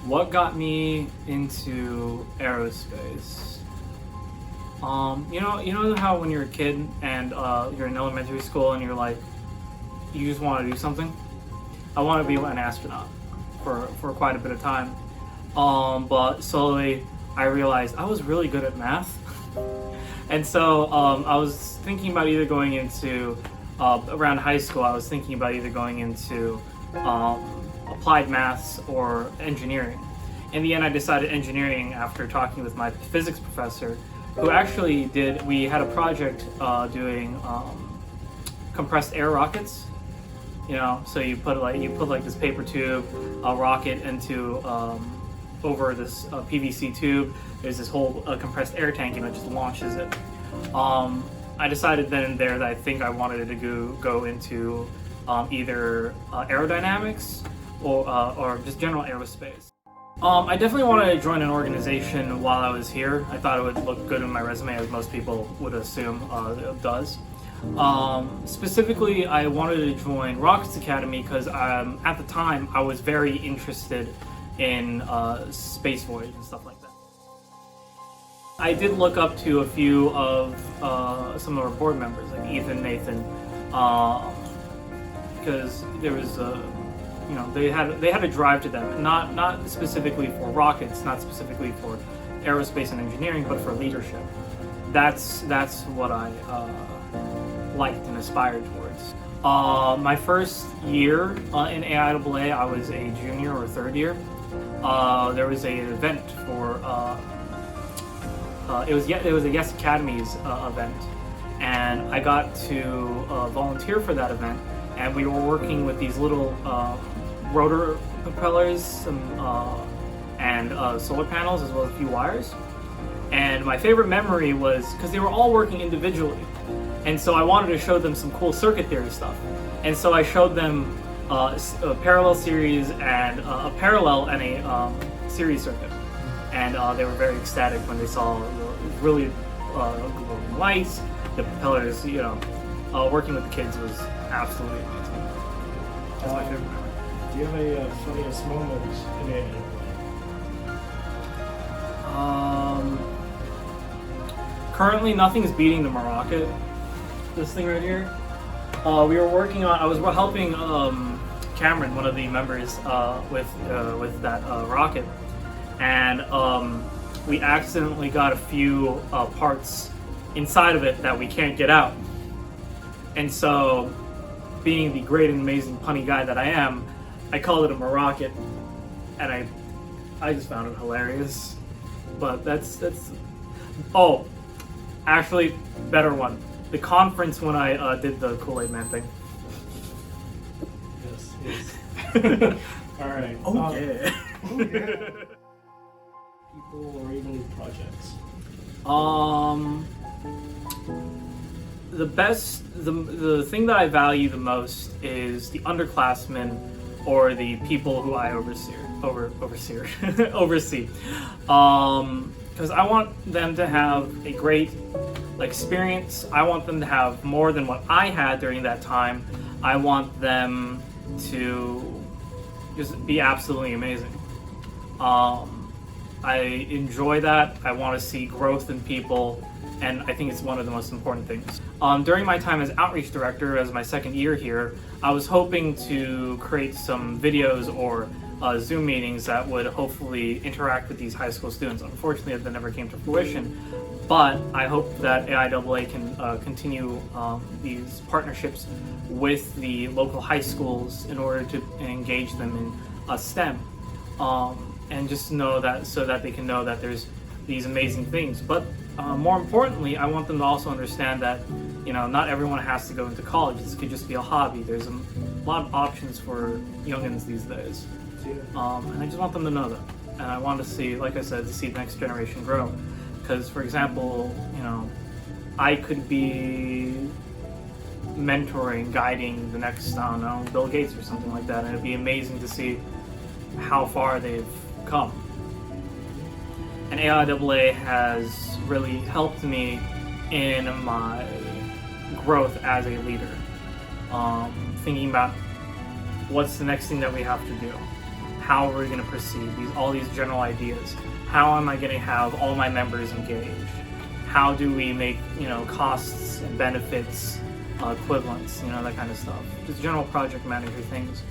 What got me into aerospace? You know how when you're a kid and you're in elementary school and you're like, you just want to do something. I want to be an astronaut for quite a bit of time. But slowly I realized I was really good at math, and so I was thinking about either going into around high school. I was thinking about either going into applied maths or engineering. In the end, I decided engineering after talking with my physics professor, who actually we had a project doing compressed air rockets. So you put like this paper tube, a rocket into over this PVC tube. There's this whole compressed air tank, and it just launches it. I decided then and there that I think I wanted to go into either aerodynamics or just general aerospace. I definitely wanted to join an organization while I was here. I thought it would look good in my resume, as most people would assume it does. Specifically, I wanted to join Rockets Academy because at the time I was very interested in space voyage and stuff like that. I did look up to a few of some of our board members, like Ethan, Nathan, because there was they had a drive to them, not specifically for rockets, not specifically for aerospace and engineering, but for leadership. That's what I liked and aspired towards. My first year in AIAA, I was a junior or third year. There was an event for it was a Yes Academies event, and I got to volunteer for that event. And we were working with these little rotor propellers and solar panels, as well as a few wires. And my favorite memory was because they were all working individually, and so I wanted to show them some cool circuit theory stuff. And so I showed them a parallel series and a parallel and a series circuit. And they were very ecstatic when they saw really glowing lights, the propellers. Working with the kids was absolutely amazing. That's my favorite memory. Do you have a funniest moment in AIAA? Currently, nothing's beating the Morocco. This thing right here. We were working on. I was helping Cameron, one of the members, with that rocket, and we accidentally got a few parts inside of it that we can't get out. And so, being the great and amazing punny guy that I am, I called it a Morocco, and I just found it hilarious. But that's oh, actually, better one. The conference when I did the Kool-Aid Man thing. Yes. All right. Oh yeah. People or even projects. The thing that I value the most is the underclassmen or the people who I oversee. Because I want them to have a great experience. I want them to have more than what I had during that time. I want them to just be absolutely amazing. I enjoy that. I want to see growth in people, and I think it's one of the most important things. During my time as outreach director, as my second year here, I was hoping to create some videos or Zoom meetings that would hopefully interact with these high school students. Unfortunately, that never came to fruition, but I hope that AIAA can continue these partnerships with the local high schools in order to engage them in STEM. And just know that, so that they can know that there's these amazing things. But more importantly, I want them to also understand that not everyone has to go into college. This could just be a hobby. There's a lot of options for youngins these days, and I just want them to know that. And I want to see, like I said, to see the next generation grow. Because, for example, I could be mentoring, guiding the next, I don't know, Bill Gates or something like that, and it'd be amazing to see how far they've come. And AIAA has really helped me in my growth as a leader. Thinking about what's the next thing that we have to do. how we're going to proceed, all these general ideas. How am I going to have all my members engaged? How do we make, costs and benefits equivalents, that kind of stuff. Just general project manager things.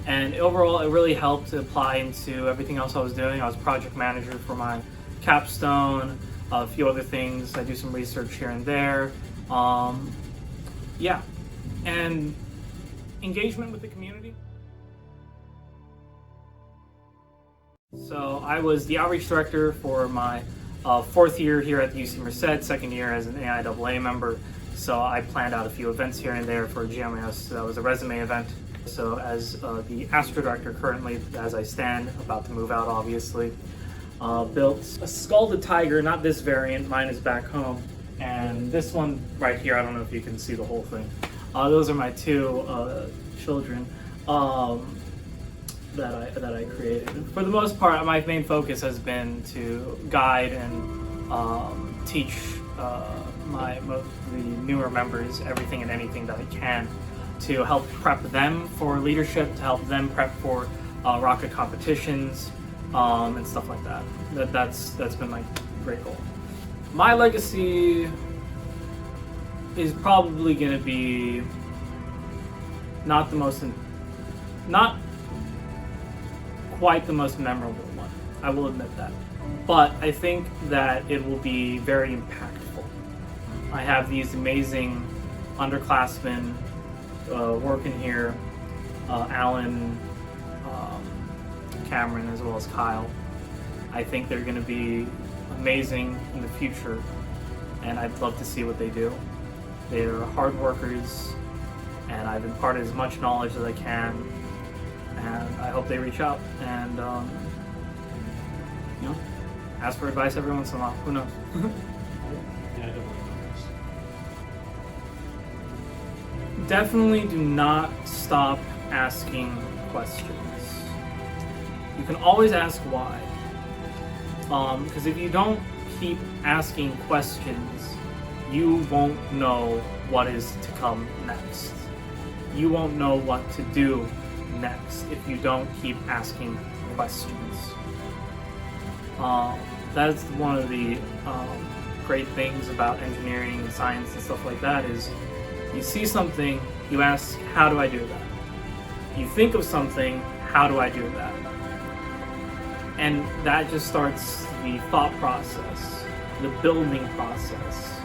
And overall, it really helped to apply into everything else I was doing. I was project manager for my capstone, a few other things. I do some research here and there. Yeah. And engagement with the community. So I was the outreach director for my fourth year here at the UC Merced, second year as an AIAA member. So I planned out a few events here and there for GMS. That was a resume event. So as the Astro Director currently, as I stand, about to move out obviously, built a scalded tiger, not this variant, mine is back home. And this one right here, I don't know if you can see the whole thing. Those are my two children that I created. For the most part, my main focus has been to guide and teach the newer members everything and anything that I can to help prep them for leadership, to help them prep for rocket competitions and stuff like that. That's been my great goal. My legacy is probably going to be not quite the most memorable one. I will admit that. But I think that it will be very impactful. I have these amazing underclassmen working here, Alan, Cameron, as well as Kyle. I think they're going to be amazing in the future, and I'd love to see what they do. They're hard workers, and I've imparted as much knowledge as I can, and I hope they reach out and ask for advice every once in a while. Who knows? Yeah, I don't know. Definitely do not stop asking questions. You can always ask why. Because if you don't keep asking questions, you won't know what is to come next. You won't know what to do next if you don't keep asking questions. That's one of the great things about engineering and science and stuff like that is you see something, you ask, how do I do that? You think of something, how do I do that? And that just starts the thought process, the building process,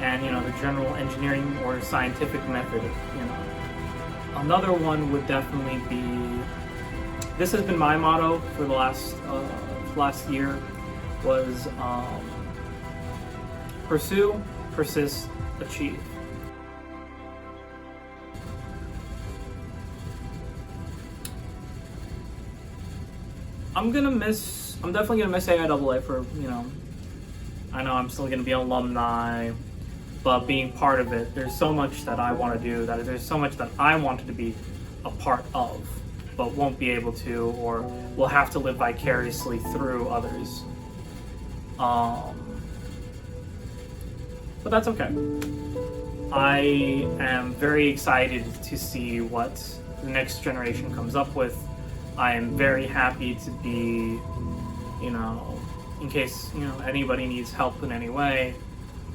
and the general engineering or scientific method. Another one would definitely be. This has been my motto for the last year. Was pursue, persist, achieve. I'm definitely gonna miss AIAA for, I know I'm still gonna be an alumni, but being part of it, there's so much that I want to do, there's so much that I wanted to be a part of, but won't be able to, or will have to live vicariously through others. But that's okay. I am very excited to see what the next generation comes up with. I am very happy to be, in case, anybody needs help in any way,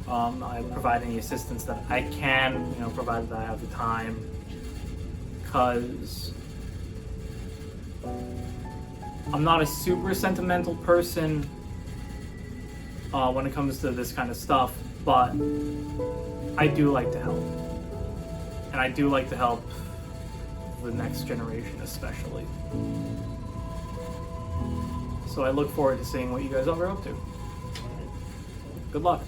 I provide any assistance that I can, provided that I have the time, because I'm not a super sentimental person when it comes to this kind of stuff, but I do like to help. And I do like to help the next generation especially. So I look forward to seeing what you guys are up to. Good luck.